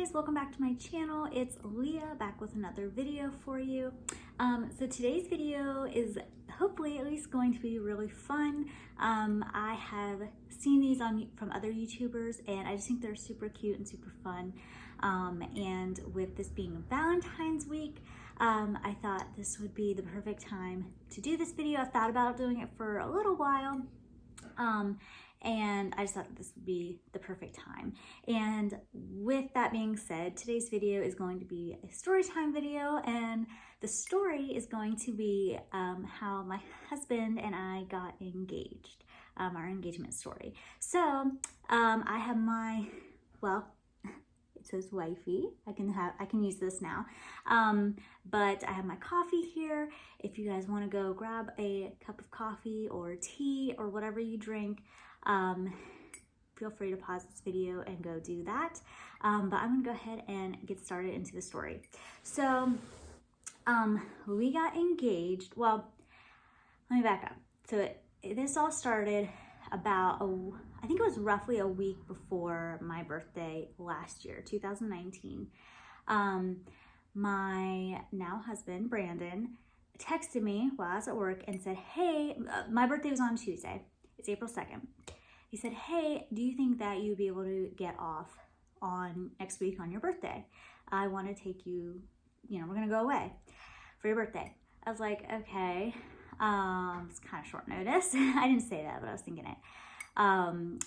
guys, welcome back to my channel. It's Leah back with another video for you. So today's video is hopefully at least going to be really fun. I have seen these from other YouTubers and I just think they're super cute and super fun. And with this being Valentine's week, I thought this would be the perfect time to do this video. I've thought about doing it for a little while. And I just thought this would be the perfect time. And with that being said, today's video is going to be a story time video, and the story is going to be how my husband and I got engaged, our engagement story. So I have my, well, it says wifey. I can use this now. But I have my coffee here. If you guys want to go grab a cup of coffee or tea or whatever you drink, feel free to pause this video and go do that. But I'm gonna go ahead and get started into the story. So we got engaged. Well, let me back up. So this all started about I think it was roughly a week before my birthday last year, 2019. My now husband, Brandon, texted me while I was at work and said, hey, my birthday was on Tuesday. It's April 2nd. He said, hey, do you think that you'd be able to get off on next week on your birthday? I want to take you, we're going to go away for your birthday. I was like, okay, it's kind of short notice. I didn't say that, but I was thinking it.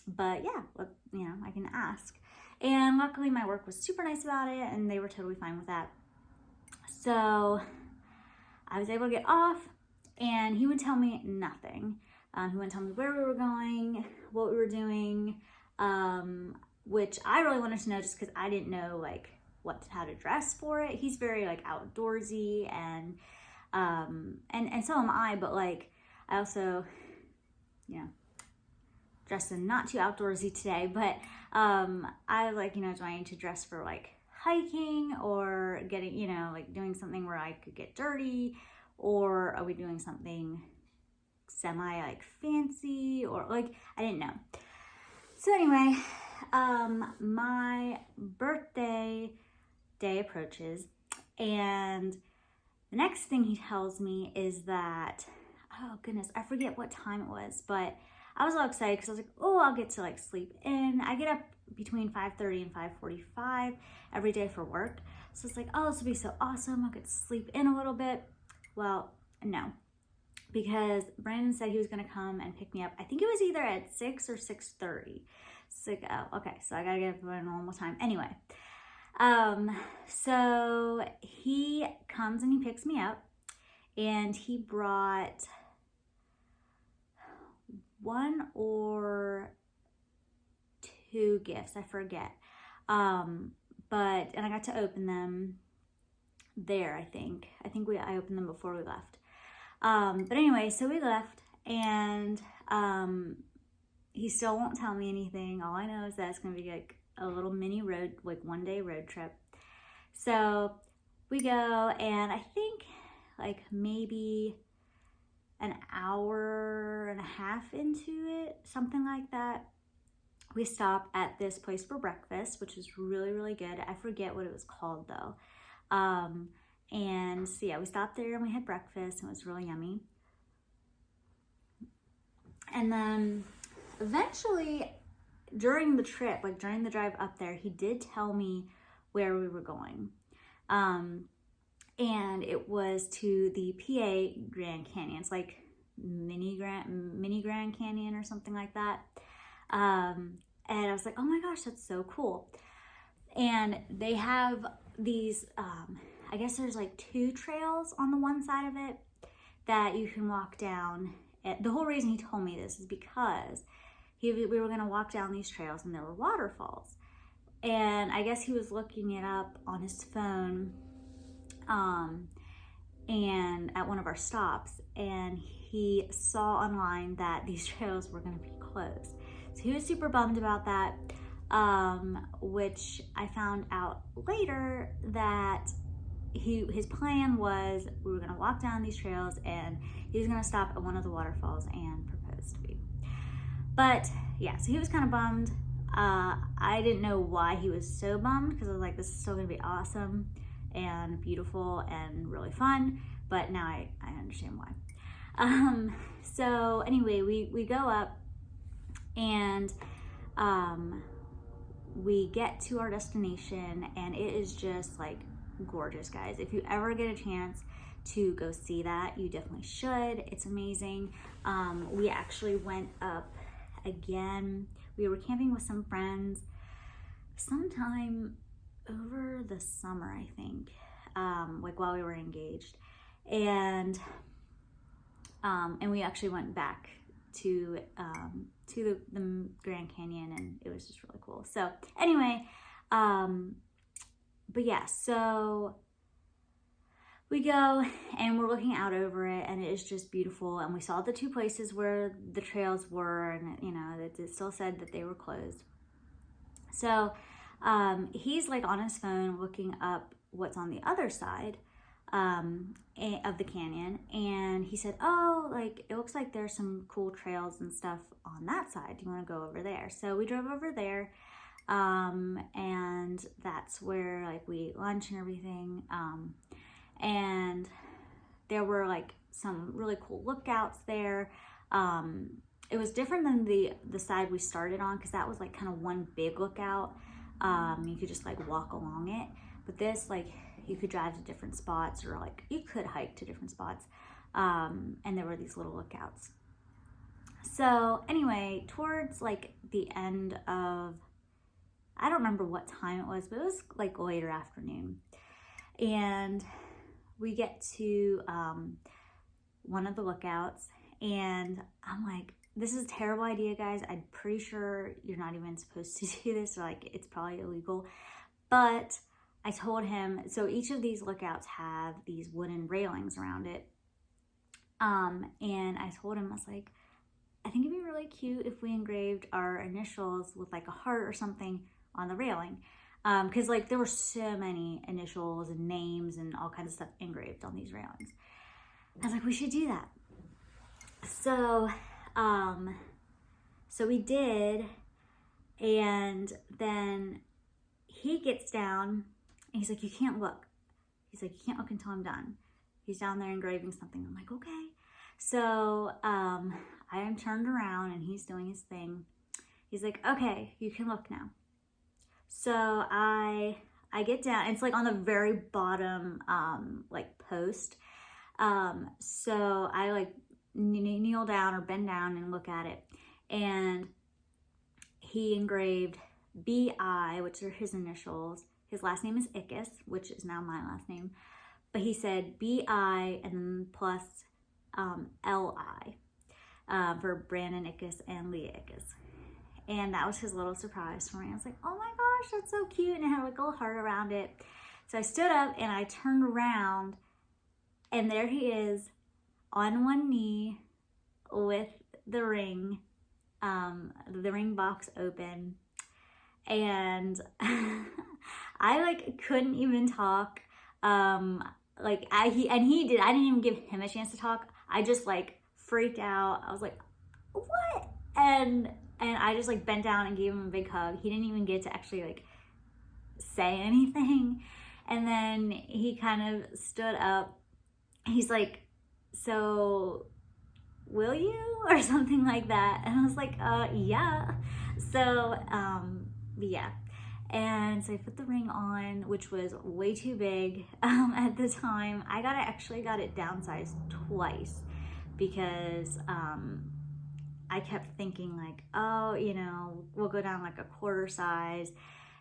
But yeah, I can ask. And luckily my work was super nice about it and they were totally fine with that. So I was able to get off and he would tell me nothing. He wouldn't tell me where we were going, what we were doing, which I really wanted to know just because I didn't know how to dress for it. He's very outdoorsy and so am I, but I also, dressed in not too outdoorsy today, but I do I need to dress for hiking or getting, doing something where I could get dirty, or are we doing something semi fancy, or I didn't know. So anyway, my birthday day approaches and the next thing he tells me is that, oh goodness, I forget what time it was, but I was all excited because I was like, oh, I'll get to sleep in. I get up between 5:30 and 5:45 every day for work. So it's oh, this will be so awesome. I could sleep in a little bit. Well, no, because Brandon said he was going to come and pick me up. I think it was either at 6 or 6:30. So oh, okay, so I got to get up at a normal time. Anyway, so he comes and he picks me up and he brought one or two gifts, I forget. And I got to open them there, I think. I opened them before we left. But anyway, so we left and he still won't tell me anything. All I know is that it's gonna be a little mini road, one day road trip. So we go and I think maybe an hour and a half into it, something like that, we stop at this place for breakfast, which is really, really good. I forget what it was called though. And so yeah, we stopped there and we had breakfast and it was really yummy. And then eventually during the trip, during the drive up there, he did tell me where we were going. And it was to the PA Grand Canyon. It's mini Grand Canyon or something like that. And I was like, oh my gosh, that's so cool. And they have these, I guess there's two trails on the one side of it that you can walk down. The whole reason he told me this is because we were going to walk down these trails and there were waterfalls. And I guess he was looking it up on his phone and at one of our stops, and he saw online that these trails were going to be closed. So he was super bummed about that, which I found out later that his plan was we were going to walk down these trails and he was going to stop at one of the waterfalls and propose to me. But yeah, so he was kind of bummed. I didn't know why he was so bummed, because I was like, this is still gonna be awesome and beautiful and really fun, but now I understand why. So anyway, we go up, and we get to our destination, and it is just like gorgeous, guys. If you ever get a chance to go see that, you definitely should. It's amazing. We actually went up again. We were camping with some friends sometime over the summer, I think, like while we were engaged, and we actually went back to the Grand Canyon, and it was just really cool. So anyway, but yeah, so we go and we're looking out over it, and it is just beautiful. And we saw the two places where the trails were, and you know, it still said that they were closed. So he's like on his phone looking up what's on the other side of the canyon, and he said, oh, like it looks like there's some cool trails and stuff on that side. Do you want to go over there? So we drove over there, and that's where like we ate lunch and everything, and there were like some really cool lookouts there. It was different than the side we started on, because that was like kind of one big lookout. You could just like walk along it, but this, like, you could drive to different spots, or like you could hike to different spots, and there were these little lookouts. So anyway, towards like the end of, I don't remember what time it was, but it was like later afternoon, and we get to one of the lookouts, and I'm like, this is a terrible idea, guys. I'm pretty sure you're not even supposed to do this, or like it's probably illegal. But I told him, so each of these lookouts have these wooden railings around it. And I told him, I was like, I think it'd be really cute if we engraved our initials with like a heart or something on the railing. Because like there were so many initials and names and all kinds of stuff engraved on these railings. I was like, we should do that. So we did, and then he gets down and he's like, you can't look. He's like, you can't look until I'm done. He's down there engraving something. I'm like, okay. So I am turned around and he's doing his thing. He's like, okay, you can look now. So I get down. It's like on the very bottom like post. So I like kneel down or bend down and look at it, and he engraved B.I., which are his initials. His last name is Ickes, which is now my last name, but he said B.I. and then plus L.I. For Brandon Ickes and Leah Ickes. And that was his little surprise for me. I was like, oh my gosh, that's so cute. And it had like a little heart around it. So I stood up and I turned around, and there he is on one knee with the ring box open. And I like couldn't even talk. I didn't even give him a chance to talk. I just like freaked out. I was like, what? And I just like bent down and gave him a big hug. He didn't even get to actually like say anything. And then he kind of stood up. He's like, so will you, or something like that? And I was like, yeah. So yeah. And so I put the ring on, which was way too big at the time. I actually got it downsized twice, because I kept thinking like, oh, you know, we'll go down like a quarter size,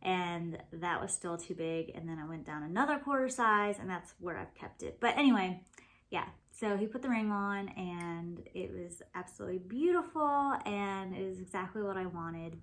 and that was still too big. And then I went down another quarter size, and that's where I've kept it. But anyway, yeah, so he put the ring on, and it was absolutely beautiful, and it was exactly what I wanted.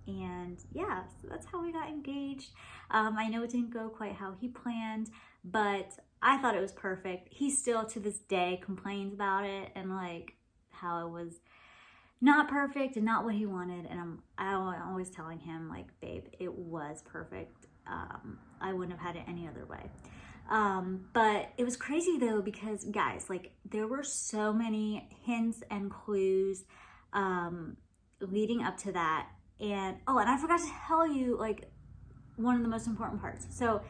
And yeah, so that's how we got engaged. I know it didn't go quite how he planned, but I thought it was perfect. He still to this day complains about it, and like how it was not perfect and not what he wanted. And I'm always telling him like, babe, it was perfect. I wouldn't have had it any other way. But it was crazy though, because guys, like there were so many hints and clues, leading up to that. And oh, and I forgot to tell you like one of the most important parts. So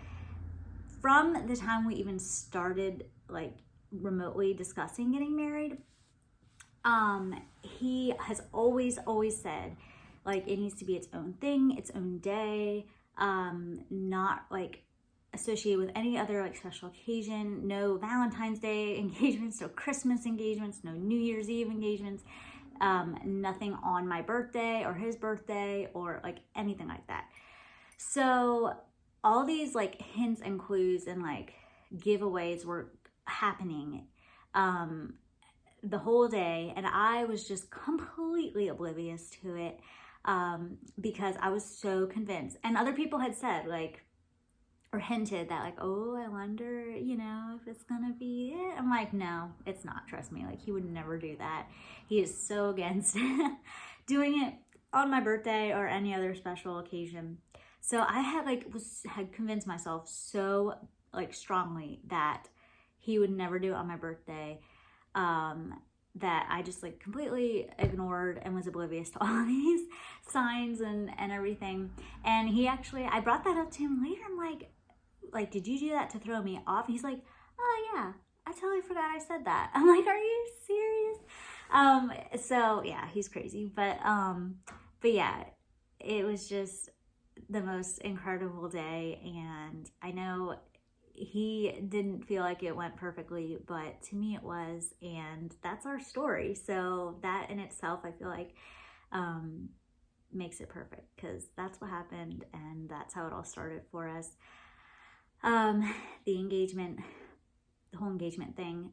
from the time we even started like remotely discussing getting married, he has always said like it needs to be its own thing, its own day, not like associated with any other like special occasion. No Valentine's Day engagements, no Christmas engagements, no New Year's Eve engagements, nothing on my birthday or his birthday or like anything like that. So all these like hints and clues and like giveaways were happening the whole day, and I was just completely oblivious to it because I was so convinced. And other people had said like, or hinted that like, oh, I wonder, you know, if it's gonna be it. I'm like, no, it's not. Trust me, like he would never do that. He is so against doing it on my birthday or any other special occasion. So I had convinced myself so like strongly that he would never do it on my birthday, that I just like completely ignored and was oblivious to all these signs and everything. And he actually, I brought that up to him later. I'm like, did you do that to throw me off? He's like, oh yeah, I totally forgot I said that. I'm like, are you serious? So yeah, he's crazy. But yeah, it was just the most incredible day. And I know he didn't feel like it went perfectly, but to me it was, and that's our story. So that in itself, I feel like makes it perfect, because that's what happened and that's how it all started for us. The engagement, the whole engagement thing.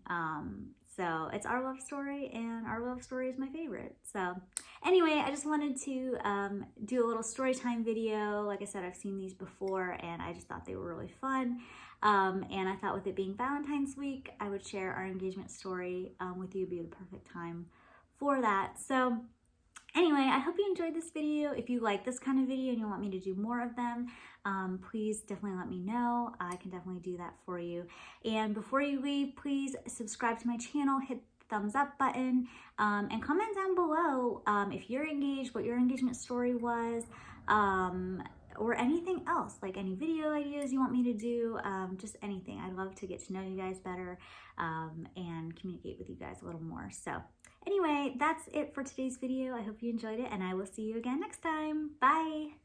So it's our love story, and our love story is my favorite. So anyway, I just wanted to do a little story time video. Like I said, I've seen these before and I just thought they were really fun. And I thought with it being Valentine's week, I would share our engagement story with you. It'd be the perfect time for that. So anyway, I hope you enjoyed this video. If you like this kind of video and you want me to do more of them, please definitely let me know. I can definitely do that for you. And before you leave, please subscribe to my channel, hit the thumbs up button, and comment down below if you're engaged, what your engagement story was, or anything else, like any video ideas you want me to do, just anything. I'd love to get to know you guys better and communicate with you guys a little more. So anyway, that's it for today's video. I hope you enjoyed it, and I will see you again next time. Bye!